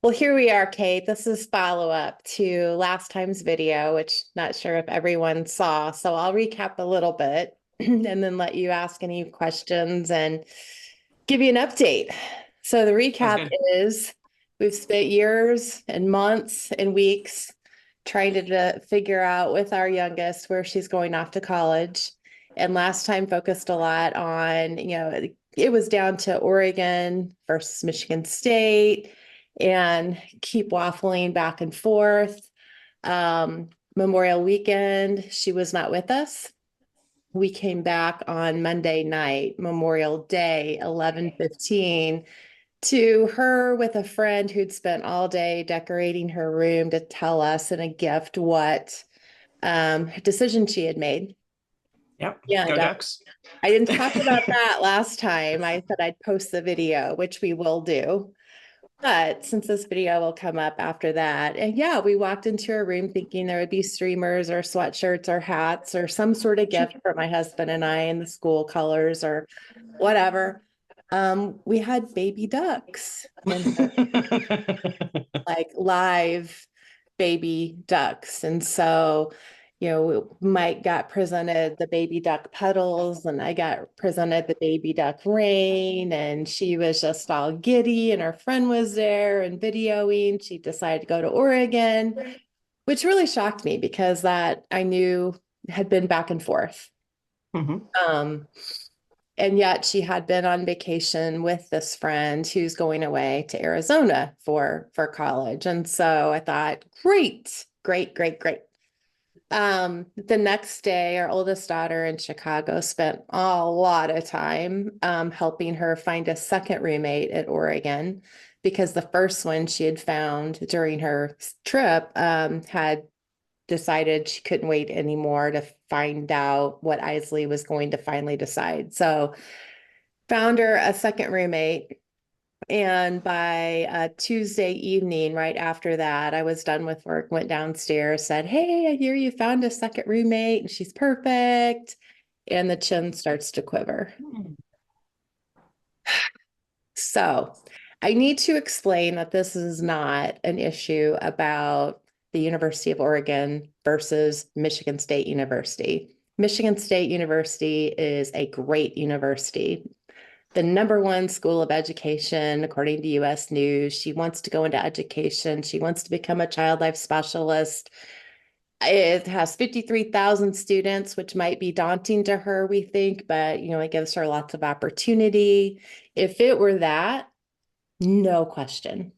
Well, here we are, Kate. This is follow up to last time's video, which not sure if everyone saw. So I'll recap a little bit and then let you ask any questions and give you an update. So the Sounds recap good. is we've spent years and months and weeks trying to figure out with our youngest where she's going off to college. And last time focused a lot on, it was down to Oregon versus Michigan State and keep waffling back and forth. Memorial weekend, she was not with us. We came back on Monday night, Memorial Day, 11:15, to her with a friend who'd spent all day decorating her room to tell us in a gift what decision she had made. Yep. Go And Ducks. I didn't talk about that last time. I said I'd post the video, which we will do. But since this video will come up after that, and yeah, we walked into a room thinking there would be streamers or sweatshirts or hats or some sort of gift for my husband and I in the school colors or whatever. We had baby ducks and like live baby ducks. And so, Mike got presented the baby duck petals, and I got presented the baby duck rain. And she was just all giddy, and her friend was there and videoing. She decided to go to Oregon, which really shocked me because that I knew had been back and forth. Mhm. Um, and yet she had been on vacation with this friend who's going away to Arizona for college. And so I thought, great, great, great, great. The next day, our oldest daughter in Chicago spent a lot of time helping her find a second roommate at Oregon because the first one she had found during her trip had decided she couldn't wait anymore to find out what Isley was going to finally decide. So found her a second roommate. And by Tuesday evening, right after that, I was done with work, went downstairs, said, "Hey, I hear you found a second roommate and she's perfect." And the chin starts to quiver. So I need to explain that this is not an issue about the University of Oregon versus Michigan State University. Michigan State University is a great university, the number one school of education, according to US News. She wants to go into education. She wants to become a child life specialist. It has 53,000 students, which might be daunting to her, we think, but it gives her lots of opportunity. If it were that, no question.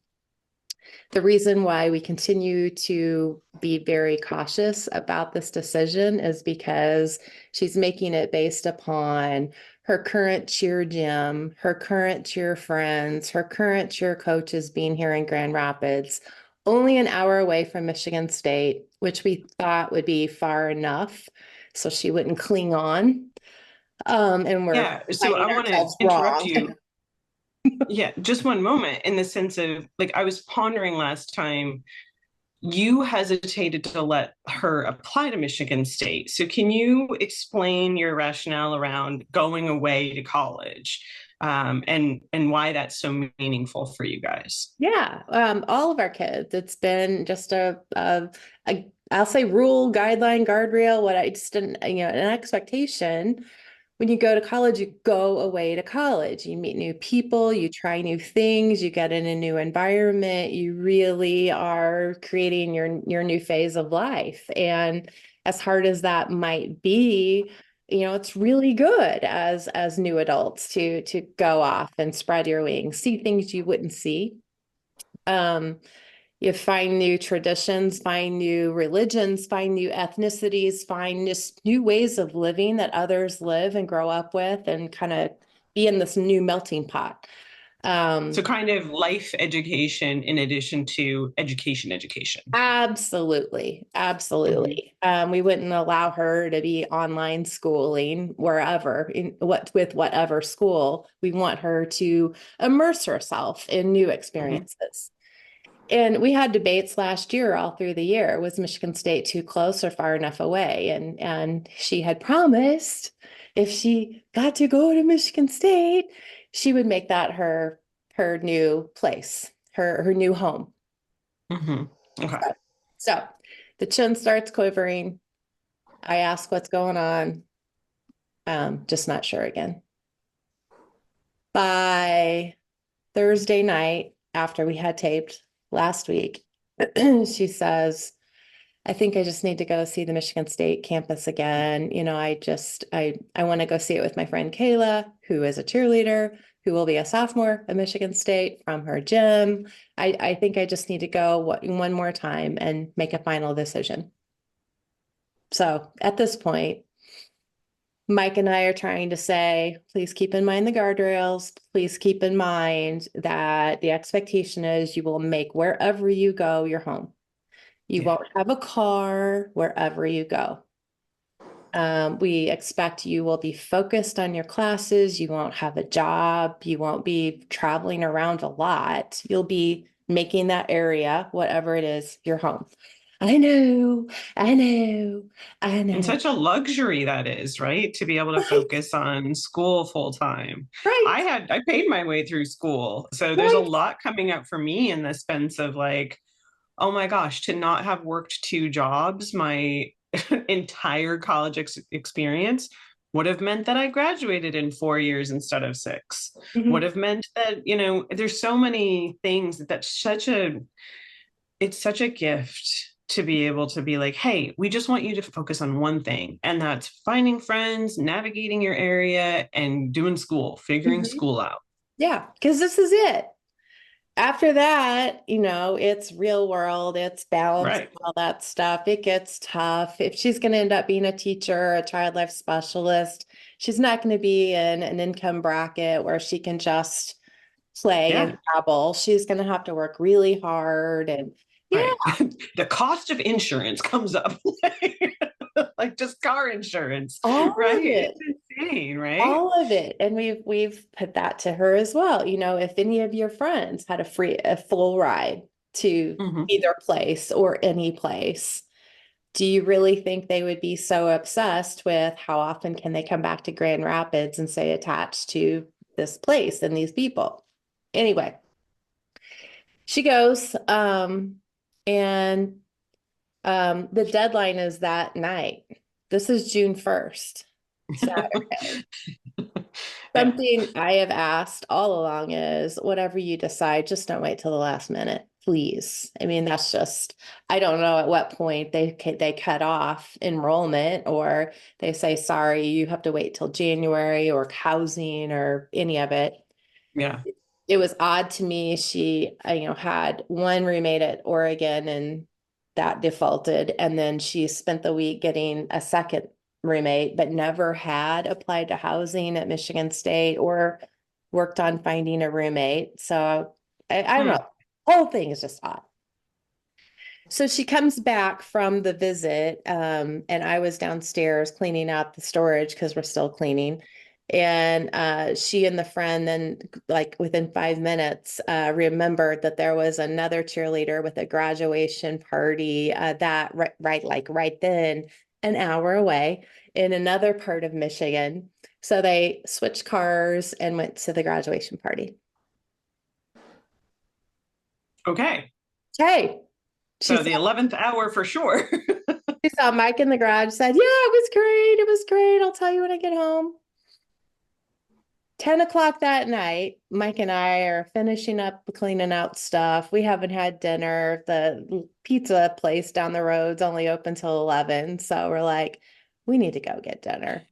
The reason why we continue to be very cautious about this decision is because she's making it based upon her current cheer gym, her current cheer friends, her current cheer coaches being here in Grand Rapids, only an hour away from Michigan State, which we thought would be far enough so she wouldn't cling on. And we're Yeah. So finding I want to ourselves interrupt wrong. you. Yeah, just one moment in the sense of like I was pondering last time, you hesitated to let her apply to Michigan State. So can you explain your rationale around going away to college, and why that's so meaningful for you guys? Yeah, all of our kids. It's been just I'll say rule, guideline, guardrail. What I just didn't, an expectation. When you go to college, you go away to college. You meet new people, you try new things, you get in a new environment. You really are creating your new phase of life. And as hard as that might be, it's really good as new adults to go off and spread your wings, see things you wouldn't see. um, you find new traditions, find new religions, find new ethnicities, find just new ways of living that others live and grow up with, and kind of be in this new melting pot. So Um, kind of life education in addition to education. Absolutely, Mhm. absolutely. We wouldn't allow her to be online schooling wherever, in what with whatever school. We want her to immerse herself in new Mhm. experiences. And we had debates last year all through the year. Was Michigan State too close or far enough away? And she had promised if she got to go to Michigan State, she would make that her new place, her new home. Hmm. Okay. So the chin starts quivering. I ask what's going on. Just not sure again. By Thursday night, after we had taped last week, she says, I think I just need to go see the Michigan State campus again. I want to go see it with my friend Kayla, who is a cheerleader, who will be a sophomore at Michigan State from her gym. I think I just need to go one more time and make a final decision. So at this point, Mike and I are trying to say, please keep in mind the guardrails. Please keep in mind that the expectation is you will make wherever you go your home. You Yeah. won't have a car wherever you go. We expect you will be focused on your classes. You won't have a job. You won't be traveling around a lot. You'll be making that area, whatever it is, your home. I know, I know, I And know. such a luxury that is, right? To be able to Right, focus on school full time. right, I paid my way through school. So there's a right. lot coming up for me in the sense of like, oh my gosh, to not have worked two jobs my entire college experience would have meant that I graduated in 4 years instead of six. Would Mhm. have meant that, there's so many things it's such a gift to be able to be like, hey, we just want you to focus on one thing, and that's finding friends, navigating your area, and doing school, figuring Mhm. school out. Yeah, because this is it. After that, it's real world, it's balance, Right. all that stuff. It gets tough. If she's going to end up being a teacher, a child life specialist, she's not going to be in an income bracket where she can just play and Yeah. dabble. She's going to have to work really hard. And yeah, Right. The cost of insurance comes up like just car insurance, all right? of it. It's insane, right? All of it. And we've put that to her as well. If any of your friends had a full ride to Hmm. either place or any place, do you really think they would be so obsessed with how often can they come back to Grand Rapids and say attached to this place and these people? Anyway, she goes, and the deadline is that night. This is June 1st. Saturday. Yeah. Something I have asked all along is whatever you decide, just don't wait till the last minute, please. I mean, that's just, I don't know at what point they cut off enrollment or they say, sorry, you have to wait till January or housing or any of it. Yeah. It was odd to me. She, had one roommate at Oregon and that defaulted. And then she spent the week getting a second roommate, but never had applied to housing at Michigan State or worked on finding a roommate. So I don't Hmm. know. Whole thing is just odd. So she comes back from the visit, and I was downstairs cleaning out the storage because we're still cleaning. And she and the friend then, like within 5 minutes, remembered that there was another cheerleader with a graduation party that right then, an hour away in another part of Michigan. So they switched cars and went to the graduation party. Okay. Hey, she So the 11th hour for sure. She saw Mike in the garage, said, yeah, it was great. It was great. I'll tell you when I get home. 10 o'clock that night, Mike and I are finishing up cleaning out stuff. We haven't had dinner. The pizza place down the road's only open till 11. So we're like, we need to go get dinner.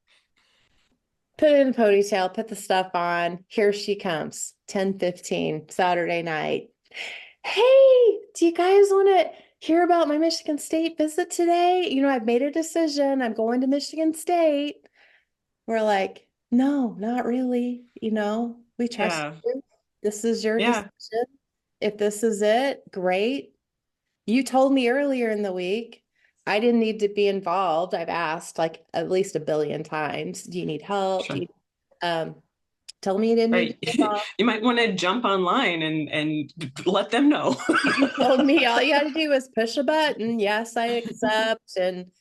Put it in a ponytail, put the stuff on. Here she comes, 10:15, Saturday night. Hey, do you guys want to hear about my Michigan State visit today? I've made a decision. I'm going to Michigan State. We're like, no, not really. We trust Yeah. you. This is your Yeah. decision. If this is it, great. You told me earlier in the week I didn't need to be involved. I've asked like at least a billion times. Do you need help? Sure. Um, tell me you didn't need to Right. be involved. You might want to jump online and let them know. You told me all you had to do was push a button. Yes, I accept, and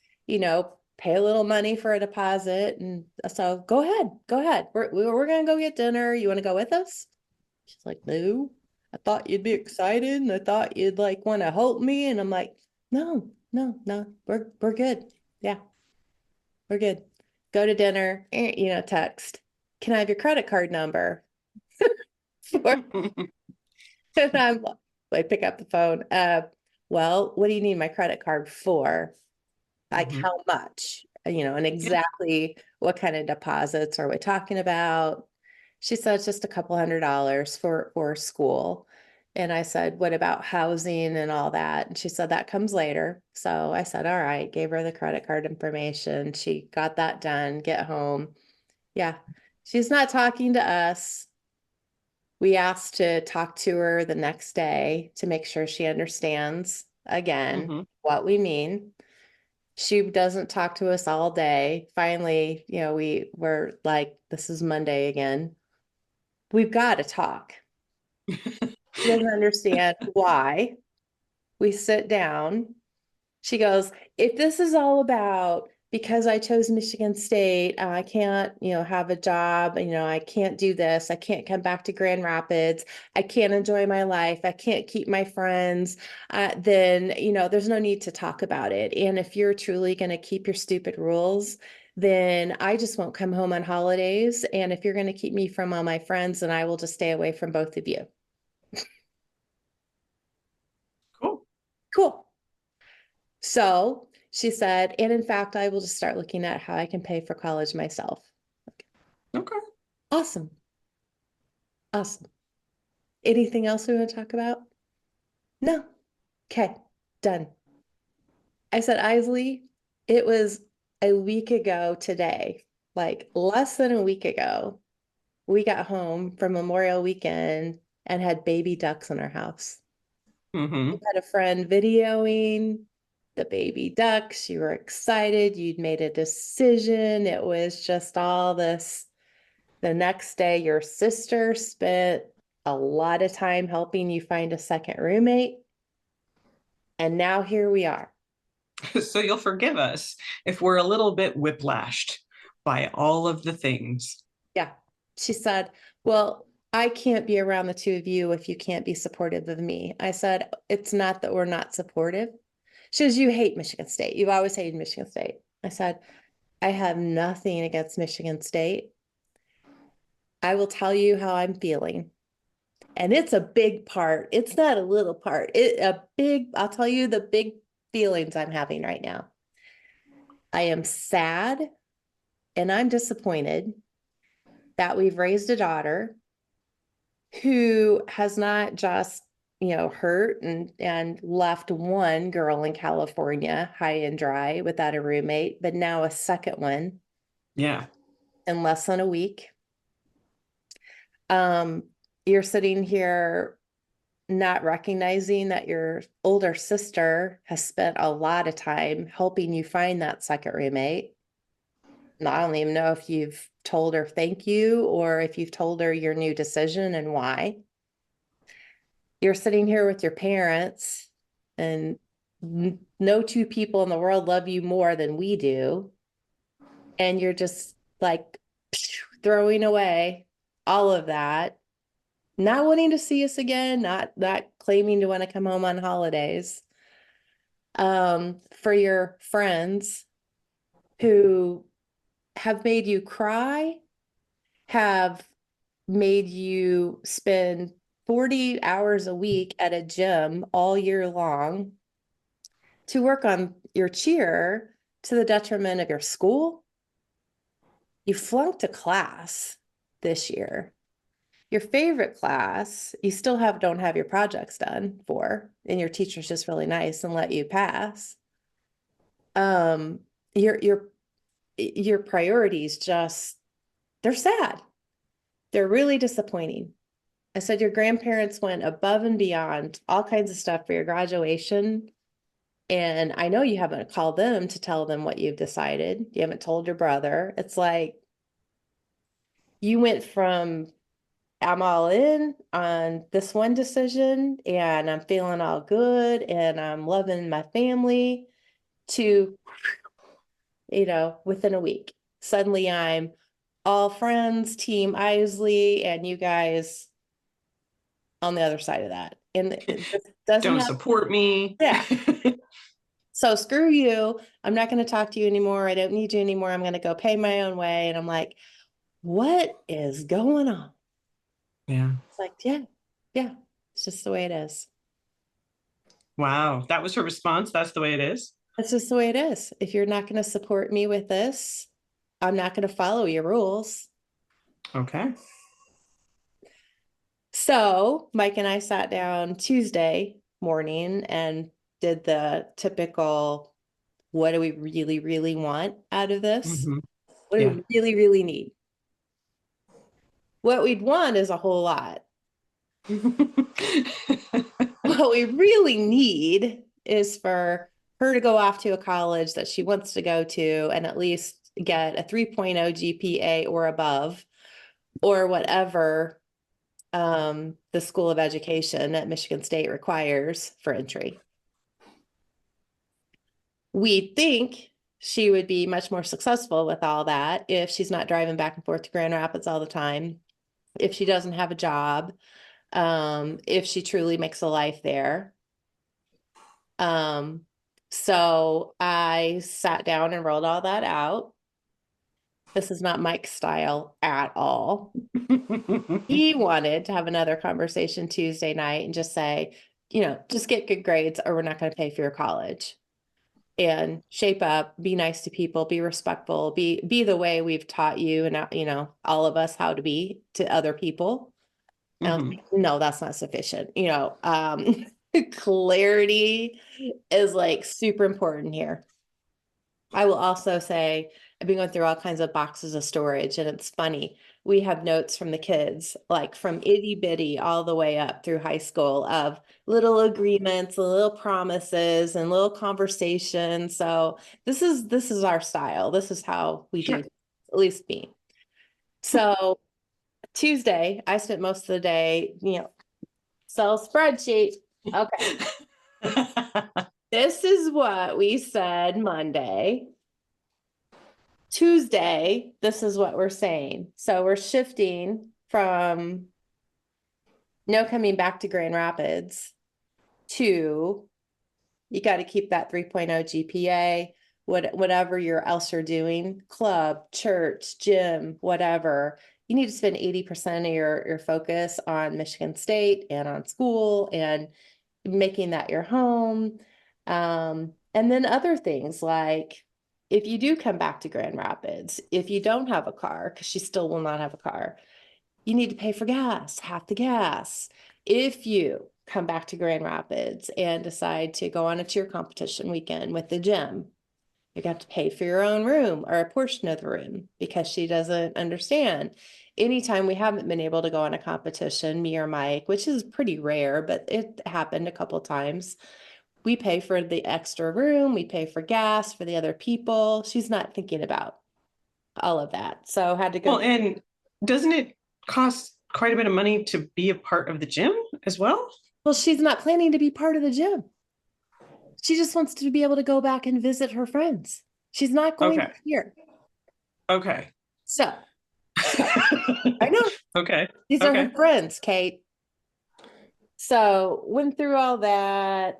pay a little money for a deposit. And so go ahead, go ahead. We're gonna go get dinner. You want to go with us? She's like, no. I thought you'd be excited and I thought you'd like want to help me. And I'm like, no, no, no, we're good. Yeah, we're good. Go to dinner, text. Can I have your credit card number? And I pick up the phone. Well, what do you need my credit card for? Like Mhm. how much, and Yeah. exactly what kind of deposits are we talking about? She said it's just a couple $100 for school. And I said, what about housing and all that? And she said that comes later. So I said, all right, gave her the credit card information. She got that done, get home. Yeah. She's not talking to us. We asked to talk to her the next day to make sure she understands again Mhm. what we mean. She doesn't talk to us all day. Finally, we were like, this is Monday again. We've got to talk. She doesn't understand why. We sit down. She goes, if this is all about because I chose Michigan State, I can't, have a job, I can't do this, I can't come back to Grand Rapids, I can't enjoy my life, I can't keep my friends, then, there's no need to talk about it. And if you're truly going to keep your stupid rules, then I just won't come home on holidays. And if you're going to keep me from all my friends, then I will just stay away from both of you. Cool. Cool. So she said, and in fact, I will just start looking at how I can pay for college myself. Okay. Awesome. Awesome. Anything else we want to talk about? No. Okay. Done. I said, Isley, it was a week ago today, like less than a week ago. We got home from Memorial Weekend and had baby ducks in our house. We Hmm. had a friend videoing the baby ducks. You were excited. You'd made a decision. It was just all this. The next day, your sister spent a lot of time helping you find a second roommate. And now here we are. So you'll forgive us if we're a little bit whiplashed by all of the things. Yeah. She said, well, I can't be around the two of you if you can't be supportive of me. I said, it's not that we're not supportive. She goes, you hate Michigan State. You've always hated Michigan State. I said, I have nothing against Michigan State. I will tell you how I'm feeling. And it's a big part. It's not a little part. I'll tell you the big feelings I'm having right now. I am sad and I'm disappointed that we've raised a daughter who has not just, hurt and left one girl in California high and dry without a roommate, but now a second one Yeah. in less than a week. Um, you're sitting here not recognizing that your older sister has spent a lot of time helping you find that second roommate. I don't even know if you've told her thank you or if you've told her your new decision and why. You're sitting here with your parents, and no two people in the world love you more than we do. And you're just like throwing away all of that, not wanting to see us again, not claiming to want to come home on holidays. For your friends who have made you cry, have made you spend 40 hours a week at a gym all year long to work on your cheer to the detriment of your school. You flunked a class this year. Your favorite class, you still don't have your projects done for, and your teacher's just really nice and let you pass. Um, your priorities just, they're sad. They're really disappointing. I said your grandparents went above and beyond all kinds of stuff for your graduation. And I know you haven't called them to tell them what you've decided. You haven't told your brother. It's like you went from I'm all in on this one decision and I'm feeling all good and I'm loving my family to, within a week. Suddenly I'm all friends, Team Isley, and you guys on the other side of that. And this doesn't Don't have, support me. yeah. So screw you. I'm not going to talk to you anymore. I don't need you anymore. I'm going to go pay my own way. And I'm like, what is going on? Yeah. It's like, yeah, yeah, it's just the way it is. Wow. That was her response. That's the way it is. It's just the way it is. If you're not going to support me with this, I'm not going to follow your rules. Okay. So Mike and I sat down Tuesday morning and did the typical, what do we really, really want out of this? Hmm. What do Yeah. we really, really need? What we'd want is a whole lot. What we really need is for her to go off to a college that she wants to go to and at least get a 3.0 GPA or above, or whatever the School of Education at Michigan State requires for entry. We think she would be much more successful with all that if she's not driving back and forth to Grand Rapids all the time, if she doesn't have a job, if she truly makes a life there. Um, so I sat down and rolled all that out. This is not Mike's style at all. He wanted to have another conversation Tuesday night and just say, just get good grades or we're not going to pay for your college. And shape up, be nice to people, be respectful, be the way we've taught you and all of us how to be to other people. Hmm. No, that's not sufficient. Clarity is like super important here. I will also say I've been going through all kinds of boxes of storage, and it's funny. We have notes from the kids, like from itty bitty all the way up through high school, of little agreements, little promises, and little conversations. So this is our style. This is how we do, Sure. at least me. So Tuesday, I spent most of the day, Excel spreadsheet. Okay, this is what we said Monday. Tuesday, this is what we're saying. So we're shifting from no coming back to Grand Rapids to you got to keep that 3.0 GPA, whatever else you're doing, club, church, gym, whatever. You need to spend 80% of your focus on Michigan State and on school and making that your home. And then other things like if you do come back to Grand Rapids, if you don't have a car, because she still will not have a car, you need to pay for gas, half the gas. If you come back to Grand Rapids and decide to go on a cheer competition weekend with the gym, you're going to have to pay for your own room or a portion of the room because she doesn't understand. Anytime we haven't been able to go on a competition, me or Mike, which is pretty rare, but it happened a couple times, we pay for the extra room, we pay for gas for the other people. She's not thinking about all of that. So had to go. Well, and doesn't it cost quite a bit of money to be a part of the gym as well? Well, she's not planning to be part of the gym. She just wants to be able to go back and visit her friends. She's not going Okay. here. Okay. So I know Okay. these are her Okay. friends, Kate. So went through all that.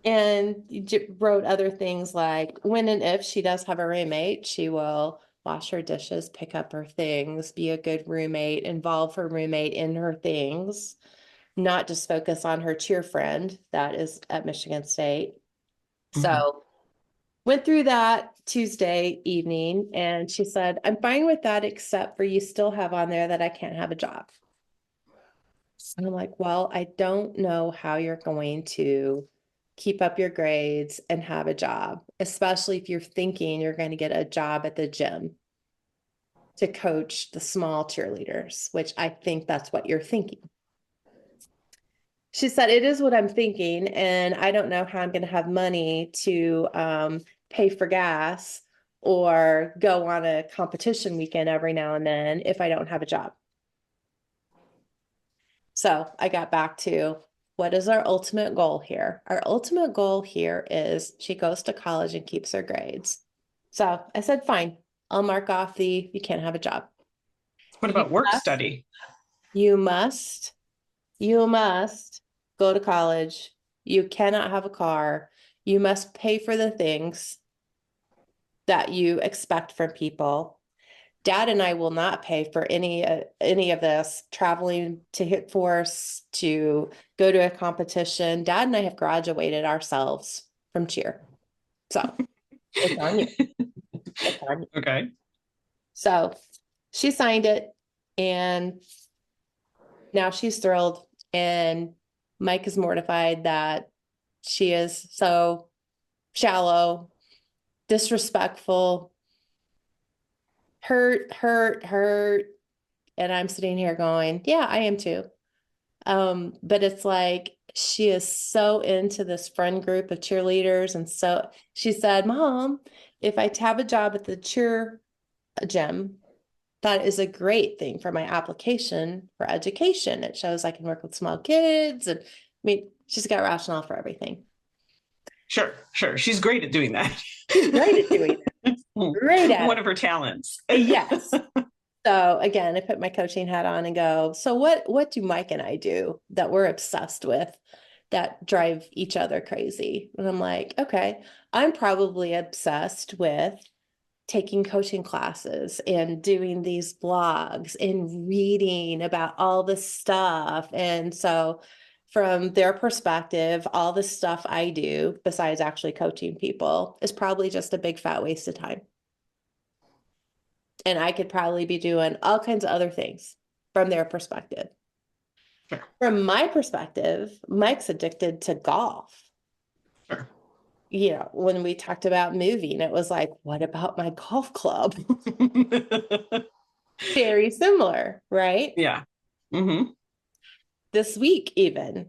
And wrote other things like when and if she does have a roommate, she will wash her dishes, pick up her things, be a good roommate, involve her roommate in her things, not just focus on her cheer friend that is at Michigan State. Mhm. So went through that Tuesday evening and she said, I'm fine with that, except for you still have on there that I can't have a job. And I'm like, well, I don't know how you're going to keep up your grades and have a job, especially if you're thinking you're going to get a job at the gym to coach the small cheerleaders, which I think that's what you're thinking. She said, it is what I'm thinking, and I don't know how I'm going to have money to pay for gas or go on a competition weekend every now and then if I don't have a job. So I got back to what is our ultimate goal here? Our ultimate goal here is she goes to college and keeps her grades. So I said, fine, I'll mark off the you can't have a job. What about work Yes. study? You must, you must go to college. You cannot have a car. You must pay for the things that you expect from people. Dad and I will not pay for any of this, traveling to hit force, to go to a competition. Dad and I have graduated ourselves from cheer. So it's on you. It's on you. Okay. So she signed it, and now she's thrilled. And Mike is mortified that she is so shallow, disrespectful, hurt. And I'm sitting here going, yeah, I am too. But it's like she is so into this friend group of cheerleaders. And so she said, Mom, if I have a job at the cheer gym, that is a great thing for my application for education. It shows I can work with small kids. And I mean, she's got rationale for everything. Sure, sure. She's great at doing that. She's great at doing that. Great at One it. of her talents. Yes. So again, I put my coaching hat on and go, so what do Mike and I do that we're obsessed with that drive each other crazy? And I'm like, okay, I'm probably obsessed with taking coaching classes and doing these blogs and reading about all this stuff. And so from their perspective, all the stuff I do besides actually coaching people is probably just a big fat waste of time. And I could probably be doing all kinds of other things from their perspective. Sure. From my perspective, Mike's addicted to golf. Sure. You know, when we talked about moving, it was like, what about my golf club? Very similar, right? Yeah. Mm-hmm. This week, even,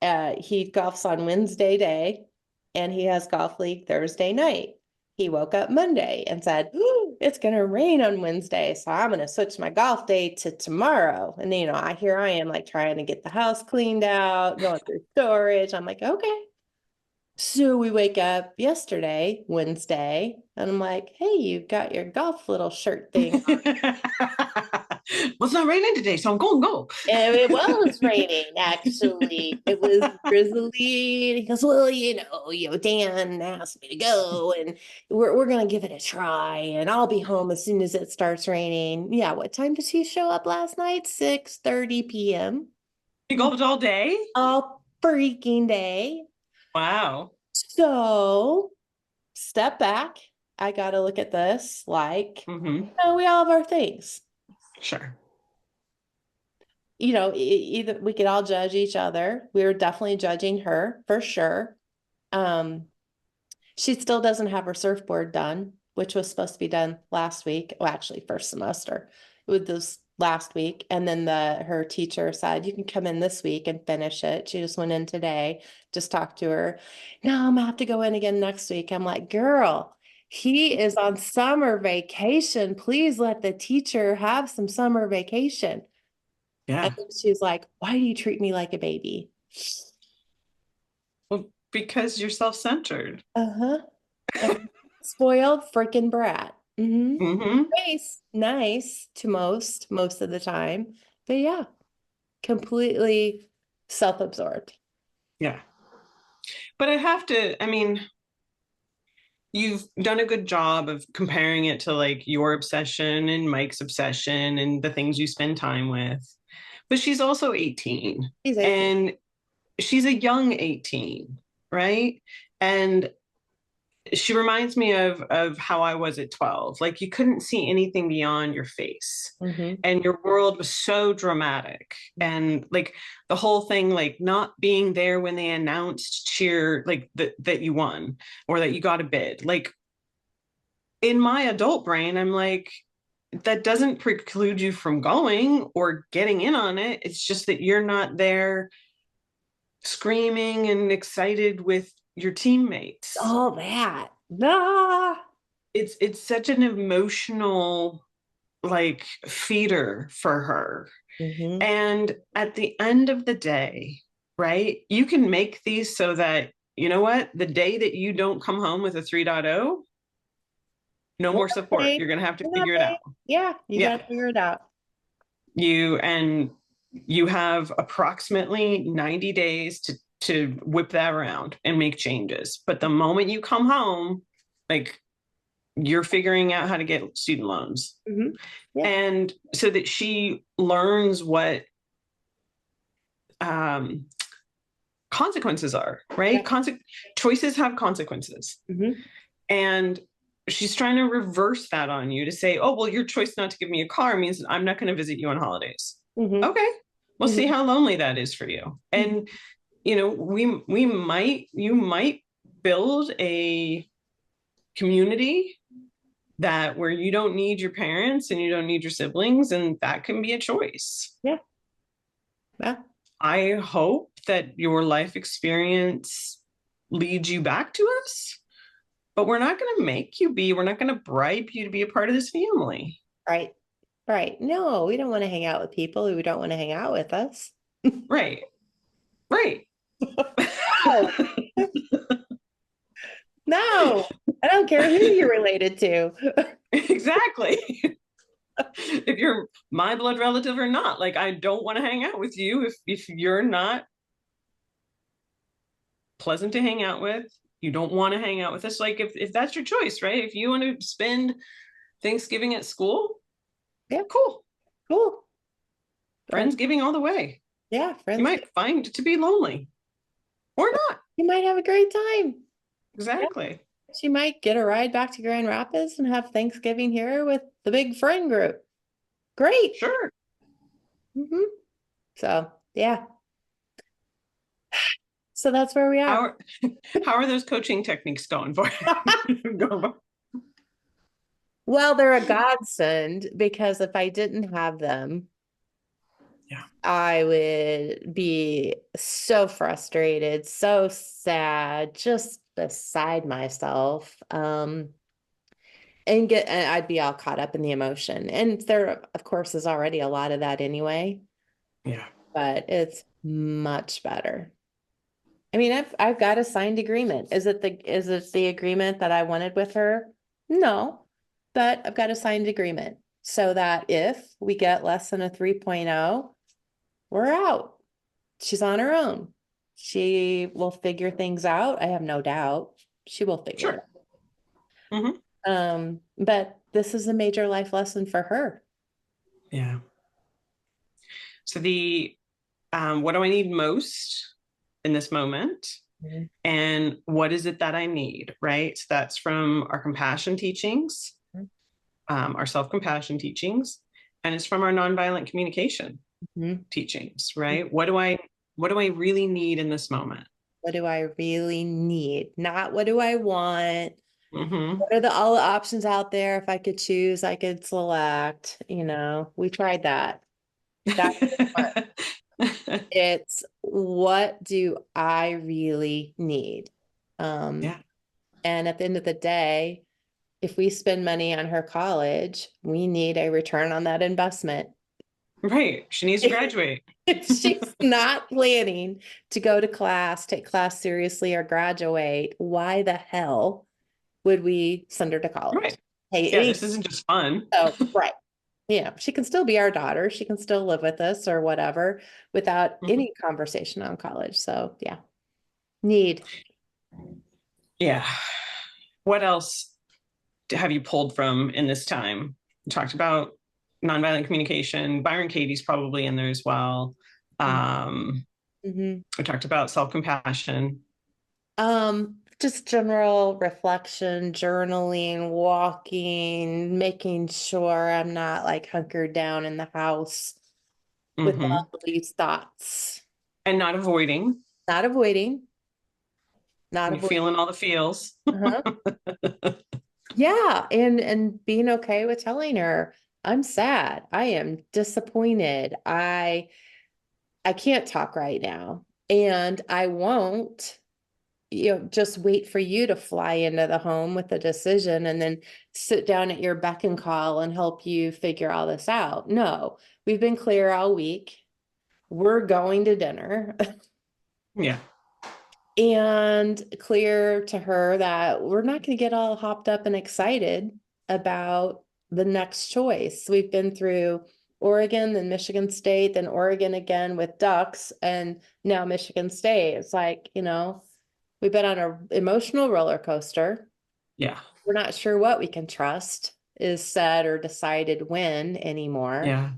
he golfs on Wednesday day and he has golf league Thursday night. He woke up Monday and said, "Ooh, it's going to rain on Wednesday. So I'm going to switch my golf day to tomorrow." And then, I am like trying to get the house cleaned out, going through storage. I'm like, okay. So we wake up yesterday, Wednesday, and I'm like, hey, you've got your golf little shirt thing on. Well, it's not raining today, so I'm going to go. And it was raining, actually. It was drizzly. He goes, well, Dan asked me to go, and we're gonna give it a try, and I'll be home as soon as it starts raining. Yeah, what time did he show up last night? 6:30 p.m. You golfed all day? All freaking day. Wow. So step back. I gotta look at this like, Mm-hmm. we all have our things. Sure. Either we could all judge each other. We were definitely judging her for sure. She still doesn't have her surfboard done, which was supposed to be done last week. Well, actually, first semester. It was this last week. And then her teacher said, you can come in this week and finish it. She just went in today, just talked to her. No, I'm gonna have to go in again next week. I'm like, girl, he is on summer vacation. Please let the teacher have some summer vacation. Yeah. And she's like, why do you treat me like a baby? Well, because you're self-centered. Uh-huh. Spoiled freaking brat. Mm-hmm. Mm-hmm. Nice to most of the time. But yeah, completely self-absorbed. Yeah. But I mean, you've done a good job of comparing it to like your obsession and Mike's obsession and the things you spend time with. But she's also 18 He's 18. and she's a young 18, right? And she reminds me of how I was at 12. Like you couldn't see anything beyond your face. Mm-hmm. And your world was so dramatic. And like the whole thing, like not being there when they announced cheer, like that you won or that you got a bid. Like in my adult brain, I'm like, that doesn't preclude you from going or getting in on it. It's just that you're not there screaming and excited with your teammates. All that. Ah. It's such an emotional like feeder for her. Mm-hmm. And at the end of the day, right, you can make these so that, you know what, the day that you don't come home with a 3.0, no more support. You're going to have to figure it out. Yeah, you Yeah. gotta figure it out. You, and You have approximately 90 days to whip that around and make changes. But the moment you come home, like, you're figuring out how to get student loans. Yeah. And so that she learns what consequences are, right? Choices have consequences. And she's trying to reverse that on you to say, oh, well, your choice not to give me a car means I'm not going to visit you on holidays. Okay, we'll see how lonely that is for you. And you know, you might build a community that where you don't need your parents and you don't need your siblings, and that can be a choice. Yeah. Yeah. I hope that your life experience leads you back to us, but we're not going to make you be, we're not going to bribe you to be a part of this family. Right. Right. No, we don't want to hang out with people who don't want to hang out with us. Right. Right. No, I don't care who you're related to. Exactly. If you're my blood relative or not, like, I don't want to hang out with you if you're not pleasant to hang out with. You don't want to hang out with us. Like, if that's your choice, right? If you want to spend Thanksgiving at school, Yeah, cool. cool. Friendsgiving all the way. Yeah, friends. You might find it to be lonely or not. You might have a great time. Exactly. Yeah. She might get a ride back to Grand Rapids and have Thanksgiving here with the big friend group. Great. Sure. So, yeah. So that's where we are. How are those coaching techniques going for you? Well, they're a godsend because if I didn't have them, yeah, I would be so frustrated, so sad, just beside myself. And I'd be all caught up in the emotion. And there, of course, is already a lot of that anyway. Yeah. But it's much better. I mean, I've got a signed agreement. Is it the agreement that I wanted with her? No, but I've got a signed agreement so that if we get less than a 3.0, we're out. She's on her own. She will figure things out. I have no doubt she will figure it out. But this is a major life lesson for her. Yeah. So what do I need most in this moment? And what is it that I need, right? So that's from our compassion teachings, our self-compassion teachings, and it's from our nonviolent communication teachings, right? What do I really need in this moment? What do I really need? Not what do I want? What are all the options out there? If I could choose, I could select. You know, we tried that. It's what do I really need? Yeah. And at the end of the day, if we spend money on her college, we need a return on that investment. Right. She needs to graduate. If she's not planning to go to class, take class seriously, or graduate, why the hell would we send her to college? Right. Hey, yeah, this isn't just fun. Oh, right. Yeah, she can still be our daughter. She can still live with us or whatever without any conversation on college. So yeah, need. Yeah. What else have you pulled from in this time? We talked about nonviolent communication. Byron Katie's probably in there as well. We talked about self-compassion. Just general reflection, journaling, walking, making sure I'm not like hunkered down in the house with all these thoughts. And not avoiding. Not avoiding. Not avoiding. Feeling all the feels. Yeah, and being okay with telling her, I'm sad. I am disappointed. I can't talk right now. And I won't, just wait for you to fly into the home with a decision and then sit down at your beck and call and help you figure all this out. No, we've been clear all week. We're going to dinner. Yeah. And clear to her that we're not going to get all hopped up and excited about the next choice. We've been through Oregon, then Michigan State, then Oregon again with Ducks, and now Michigan State. It's like, we've been on an emotional roller coaster. Yeah. We're not sure what we can trust is said or decided when anymore. Yeah.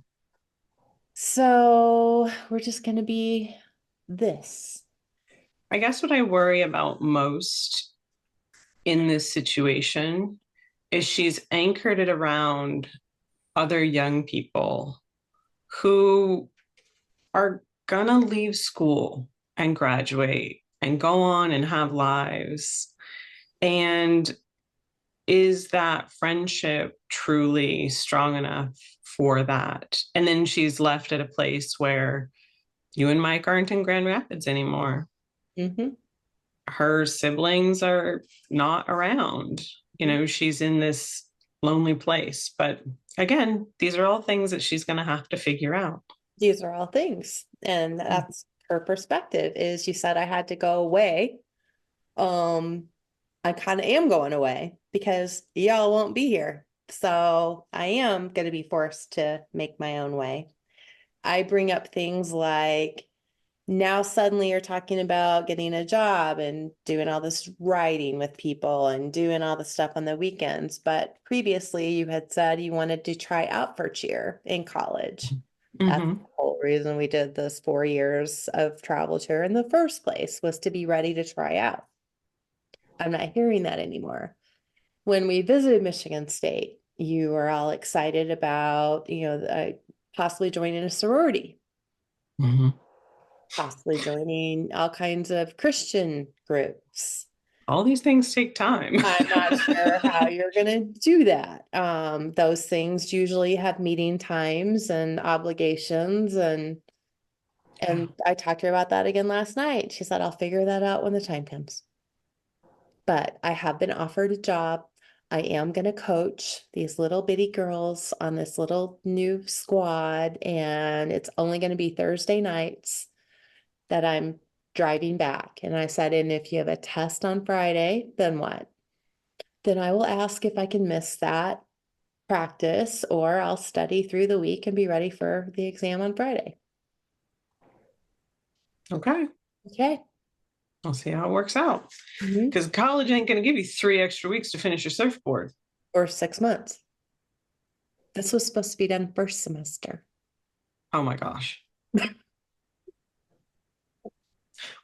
So we're just going to be this. I guess what I worry about most in this situation is she's anchored it around other young people who are gonna leave school and graduate and go on and have lives. And is that friendship truly strong enough for that? And then she's left at a place where you and Mike aren't in Grand Rapids anymore. Mm-hmm. Her siblings are not around. She's in this lonely place. But again, these are all things that she's going to have to figure out. These are all things. And that's her perspective is you said I had to go away. I kind of am going away because y'all won't be here. So I am going to be forced to make my own way. I bring up things like now suddenly you're talking about getting a job and doing all this writing with people and doing all the stuff on the weekends. But previously you had said you wanted to try out for cheer in college. That's the whole reason we did this 4 years of travel cheer in the first place was to be ready to try out. I'm not hearing that anymore. When we visited Michigan State, you were all excited about, possibly joining a sorority, possibly joining all kinds of Christian groups. All these things take time. I'm not sure how you're going to do that. Those things usually have meeting times and obligations and I talked to her about that again last night. She said, I'll figure that out when the time comes. But I have been offered a job. I am going to coach these little bitty girls on this little new squad, and it's only going to be Thursday nights that I'm driving back. And I said, and if you have a test on Friday, then what? Then I will ask if I can miss that practice, or I'll study through the week and be ready for the exam on Friday. Okay. Okay. We'll see how it works out. Mhm. Because college ain't going to give you 3 extra weeks to finish your surfboard. Or 6 months. This was supposed to be done first semester. Oh my gosh.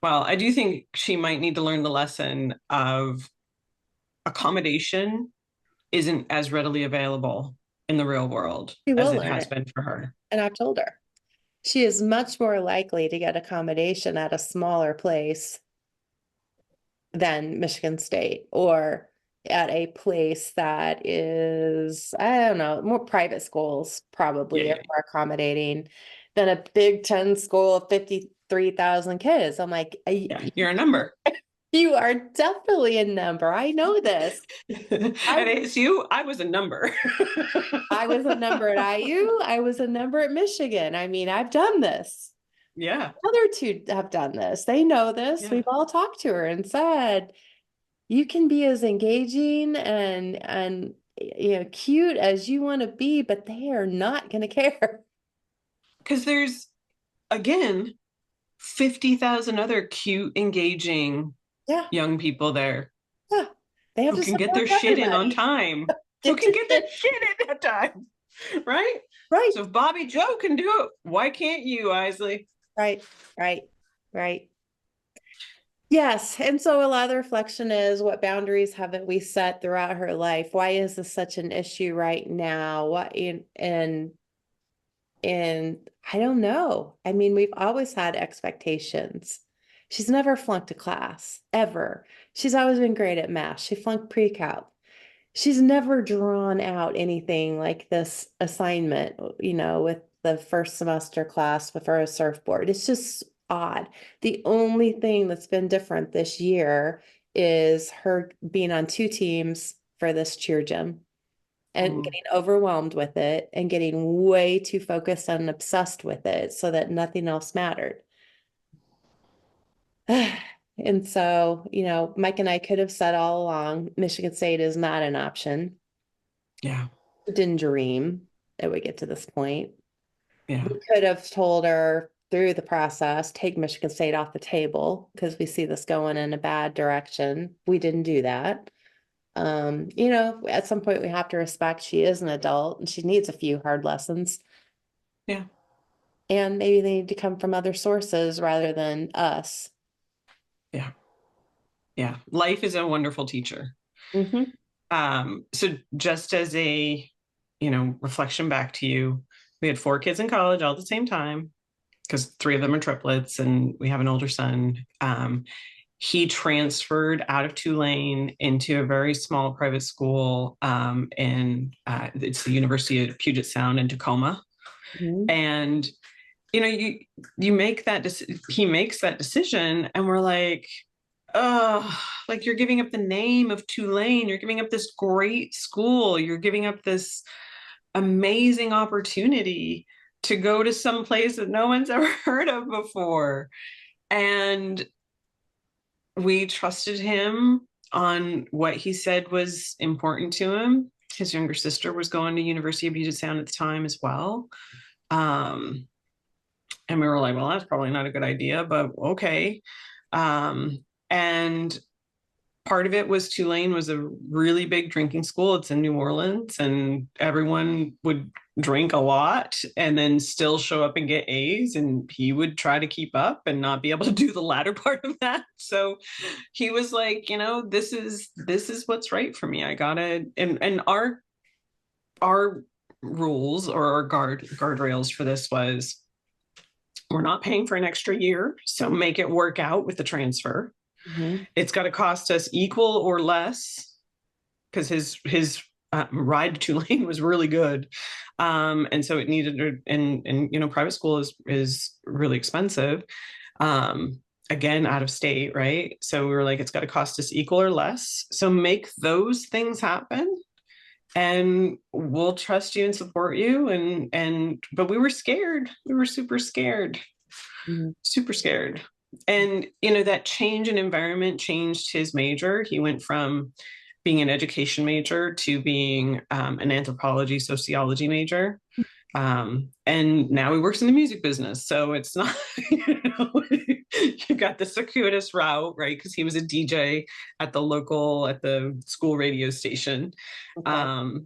Well, I do think she might need to learn the lesson of accommodation isn't as readily available in the real world She as will it learn has it. been for her. And I've told her. She is much more likely to get accommodation at a smaller place than Michigan State or at a place that is, I don't know, more private schools probably Yeah, are more accommodating than a Big Ten school of 53,000 kids. I'm like, yeah. You're a number. you are definitely a number. I know this. At ASU, I was a number. I was a number at IU. I was a number at Michigan. I mean, I've done this. Yeah. Other two have done this. They know this. Yeah. We've all talked to her and said, you can be as engaging and cute as you want to be, but they are not going to care. Because there's, again, 50,000 other cute, engaging Yeah, young people there yeah. They have who to can get their support shit in on everybody. time. Who Get can your get their shit shit in on time. Right? right, So if Bobby Joe can do it, why can't you, Isley? right, right, right. Yes. And so a lot of the reflection is what boundaries haven't we set throughout her life? Why is this such an issue right now? And I don't know. I mean, we've always had expectations. She's never flunked a class, ever. She's always been great at math. She flunked pre-calc. She's never drawn out anything like this assignment, with the first semester class for a surfboard. It's just odd. The only thing that's been different this year is her being on 2 teams for this cheer gym and getting overwhelmed with it and getting way too focused and obsessed with it so that nothing else mattered. And so, Mike and I could have said all along, Michigan State is not an option. Yeah. Didn't dream it would get to this point. Yeah. We could have told her through the process, take Michigan State off the table because we see this going in a bad direction. We didn't do that. At some point we have to respect she is an adult and she needs a few hard lessons. Yeah. And maybe they need to come from other sources rather than us. Yeah. Yeah. Life is a wonderful teacher. Mm-hmm. So just as a, reflection back to you, we had 4 kids in college all at the same time because 3 of them are triplets and we have an older son. He transferred out of Tulane into a very small private school, and it's the University of Puget Sound in Tacoma. Mm-hmm. And you make that he makes that decision, and we're like, oh, like you're giving up the name of Tulane, you're giving up this great school, you're giving up this amazing opportunity to go to some place that no one's ever heard of before. And we trusted him on what he said was important to him. His younger sister was going to University of Puget Sound at the time as well. And we were like, well, that's probably not a good idea, but okay. And part of it was Tulane was a really big drinking school. It's in New Orleans, and everyone would drink a lot and then still show up and get A's, and he would try to keep up and not be able to do the latter part of that. So he was like, this is what's right for me. I gotta, and our rules or our guardrails for this was, we're not paying for an extra year, so make it work out with the transfer. Mm-hmm. It's got to cost us equal or less, because his ride to Tulane was really good, and so it needed. And private school is really expensive. Again, out of state, right? So we were like, it's got to cost us equal or less. So make those things happen, and we'll trust you and support you. But we were scared. We were super scared. Mm-hmm. Super scared. And that change in environment changed his major. He went from being an education major to being an anthropology sociology major, and now he works in the music business. So it's not you got the circuitous route, right? Because he was a DJ at the school radio station. Okay.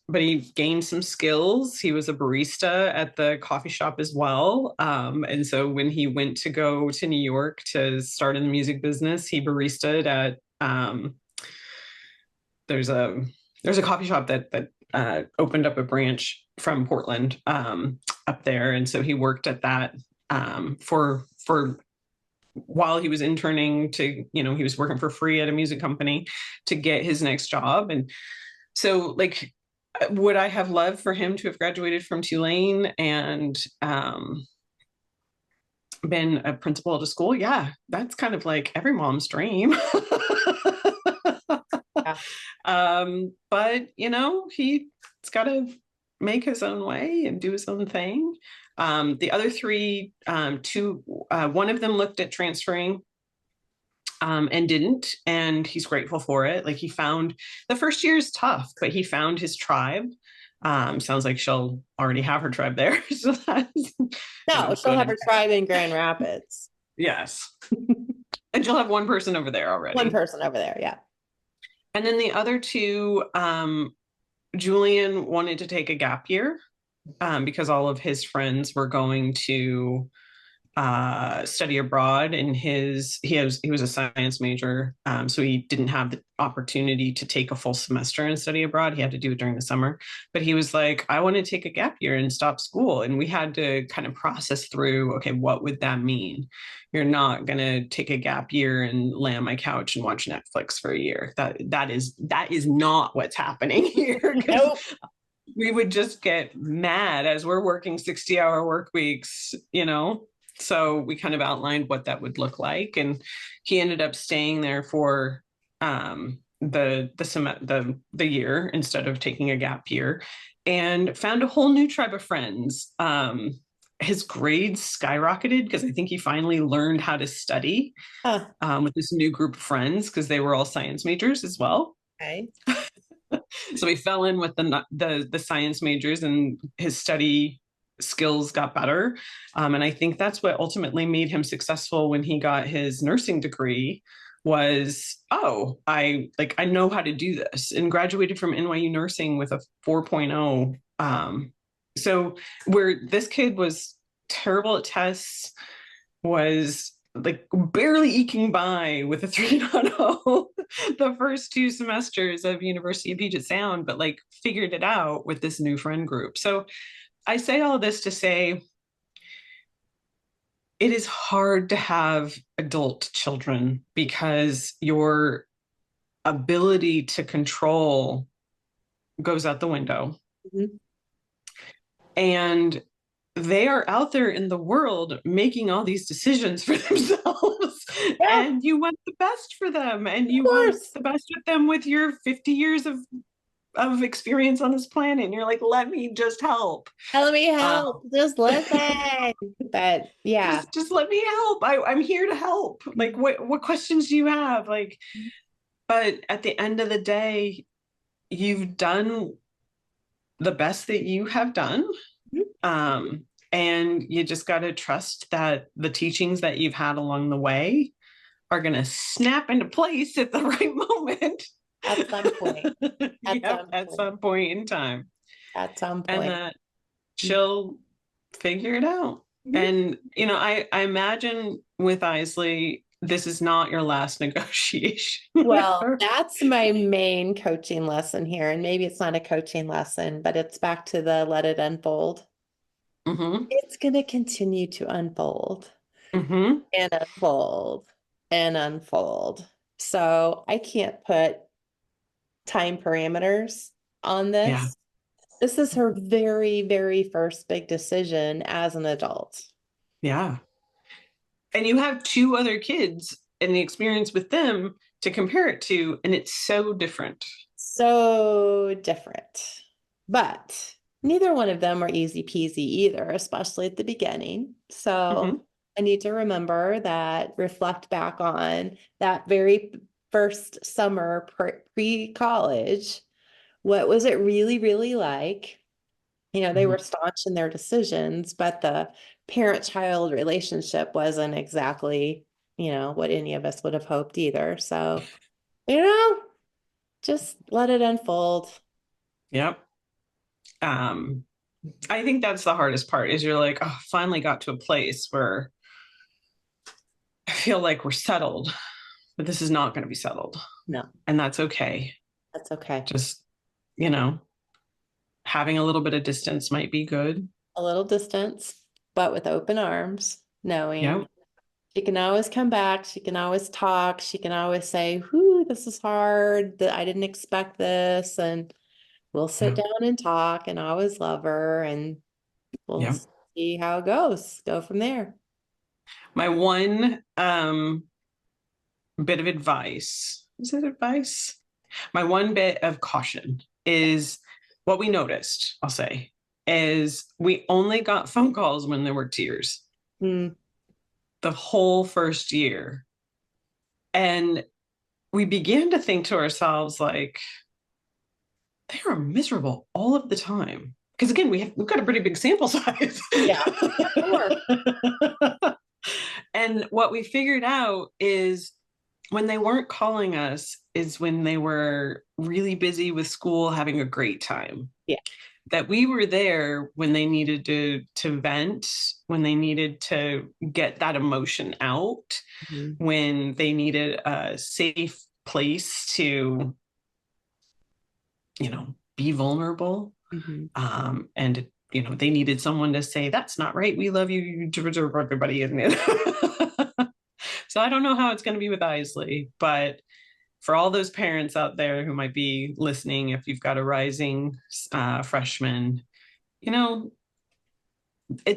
But he gained some skills. He was a barista at the coffee shop as well. And so when he went to go to New York to start in the music business, he baristaed at there's a coffee shop that opened up a branch from Portland up there. And so he worked at that for while he was interning to, he was working for free at a music company to get his next job. And so, like, would I have loved for him to have graduated from Tulane and been a principal at a school? Yeah, that's kind of like every mom's dream. Yeah. But he's got to make his own way and do his own thing. The other 3, one of them looked at transferring and didn't, and he's grateful for it. Like, he found the first year is tough, but he found his tribe. Sounds like she'll already have her tribe there. So that's No, she'll have her tribe in Grand Rapids. Yes. And she'll have one person over there already. One person over there, yeah. And then the other 2, Julian wanted to take a gap year because all of his friends were going to study abroad, and he was a science major, so he didn't have the opportunity to take a full semester and study abroad. He had to do it during the summer, but he was like, I want to take a gap year and stop school. And we had to kind of process through, okay, what would that mean? You're not going to take a gap year and lay on my couch and watch Netflix for a year. That is not what's happening here. Nope. We would just get mad as we're working 60-hour work weeks, So we kind of outlined what that would look like, and he ended up staying there for the year instead of taking a gap year, and found a whole new tribe of friends. His grades skyrocketed because I think he finally learned how to study with this new group of friends, because they were all science majors as well. Okay. So he fell in with the science majors, and his study skills got better. And I think that's what ultimately made him successful when he got his nursing degree was, oh, I know how to do this, and graduated from NYU nursing with a 4.0. So where this kid was terrible at tests, was like barely eking by with a 3.0 the first 2 semesters of University of Puget Sound, but like figured it out with this new friend group. So I say all this to say it is hard to have adult children because your ability to control goes out the window. Mhm. And they are out there in the world making all these decisions for themselves. Yeah, of And you want the best for them, and you want course. the best with them with your 50 years of experience on this planet. And you're like, let me just help. Let me Um, help. Just listen. But yeah. just let me help. I'm here to help. Like, what questions do you have? Like, but at the end of the day, you've done the best that you have done. Um, and you just got to trust that the teachings that you've had along the way are going to snap into place at the right moment. At some point. At Yep, some at point. some point in time. At some And point. that she'll figure it out. Mhm. And, I imagine with Isley, this is not your last negotiation with Well, her. that's my main coaching lesson here. And maybe it's not a coaching lesson, but it's back to the let it unfold. Mm-hmm. It's going to continue to unfold Mm-hmm. and unfold and unfold. So I can't put time parameters on Yeah. this. This is her very, very first big decision as an adult. Yeah. And you have 2 other kids and the experience with them to compare it to, and it's so different. So different. But neither one of them are easy peasy either, especially at the beginning. So Mm-hmm. I need to remember that, reflect back on that very first summer pre-college. What was it really, really like? They Mm-hmm. were staunch in their decisions, but the parent-child relationship wasn't exactly, what any of us would have hoped either. So, you know, just let it unfold. Yep. Um, I think that's the hardest part is you're like, oh, finally got to a place where I feel like we're settled, but this is not going to be settled. No, And that's okay. that's okay. Just, you know, having a little bit of distance might be good. A little distance, but with open arms, knowing Yep. she can always come back. She can always talk. She can always say, whoo, this is hard. That I didn't expect this. And we'll sit Yeah. down and talk and always love her. And we'll Yeah. see how it goes. Go from there. My one bit of advice, is it advice? My one bit of caution is what we noticed, I'll say, is we only got phone calls when there were tears Mm, the whole first year. And we began to think to ourselves, like, they are miserable all of the time. Because again, we've got a pretty big sample size. yeah, sure. And what we figured out is when they weren't calling us is when they were really busy with school, having a great time. Yeah. That we were there when they needed to vent, when they needed to get that emotion out, Mhm. when they needed a safe place to, be vulnerable. Mhm. And they needed someone to say, that's not right, we love you, everybody, isn't it? So I don't know how it's going to be with Isley, but for all those parents out there who might be listening, if you've got a rising freshman, you know,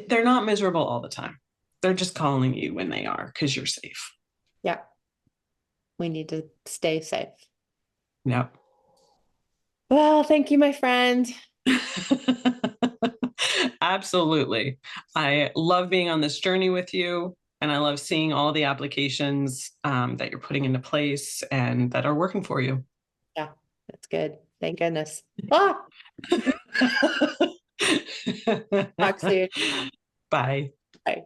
they're not miserable all the time. They're just calling you when they are because you're safe. Yeah. We need to stay safe. Yep. Well, thank you, my friend. Absolutely. I love being on this journey with you, and I love seeing all the applications that you're putting into place and that are working for you. Yeah, that's good. Thank goodness. Ah, talk soon. Bye. Bye.